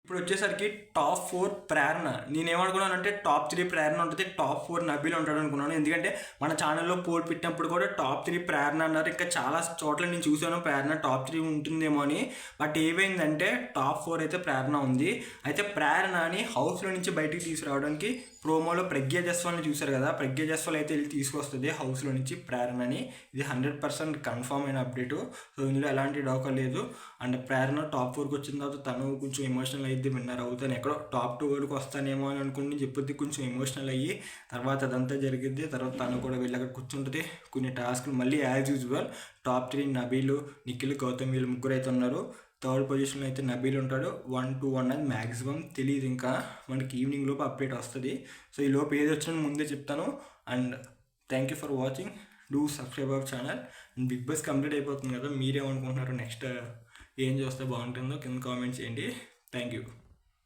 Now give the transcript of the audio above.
ఇప్పుడు వచ్చేసరికి టాప్ 4 ప్రేరణ. నేనేమనుకున్నానంటే టాప్ 3 ప్రేరణ ఉంటుంది, టాప్ 4 నబీల్ ఉంటాడు అనుకున్నాను. ఎందుకంటే మన ఛానల్లో పోల్ పెట్టినప్పుడు కూడా టాప్ 3 ప్రేరణ అన్నారు. ఇంకా చాలా చోట్ల నేను చూసాను ప్రేరణ టాప్ 3 ఉంటుందేమో అని. బట్ ఏమైందంటే టాప్ 4 అయితే ప్రేరణ ఉంది. అయితే ప్రేరణని హౌస్లో నుంచి బయటికి తీసుకురావడానికి ప్రోమోలో ప్రజ్ఞా జస్వాల్ని చూశారు కదా, ప్రజ్ఞా జస్వాల్ అయితే వెళ్ళి తీసుకొస్తుంది హౌస్లో నుంచి ప్రేరణని. ఇది 100% కన్ఫర్మ్ అయిన అప్డేటు. సో ఇందులో ఎలాంటి డౌకా లేదు. అండ్ ప్రేరణ టాప్ 4కి వచ్చిన తర్వాత తను కొంచెం ఎమోషనల్ అయితే విన్నర్ అవుతాను. ఎక్కడో టాప్ 2 వరకు వస్తానేమో అని అనుకుంటే చెప్పొద్ది కొంచెం ఎమోషనల్ అయ్యి తర్వాత అదంతా జరిగిద్ది. తర్వాత తను కూడా వెళ్ళి అక్కడ కూర్చుంటుంది. కొన్ని టాస్క్లు మళ్ళీ as usual top 3 Nabeel, Nikhil, Gautham వీళ్ళు ముగ్గురు అయితే ఉన్నారు. థర్డ్ పొజిషన్లో అయితే నబీల్ ఉంటాడు. 1 to 1 అనేది మ్యాక్సిమం తెలియదు, ఇంకా మనకి ఈవినింగ్ లోపు అప్డేట్ వస్తుంది. సో ఈ లోపు ఏది వచ్చినా ముందే చెప్తాను. And thank you for watching. Do subscribe our channel. And Bigg Boss complete అయిపోతుంది కదా, మీరేమనుకుంటున్నారు నెక్స్ట్ ఏం చూస్తే బాగుంటుందో కింద కామెంట్ చేయండి. Thank you.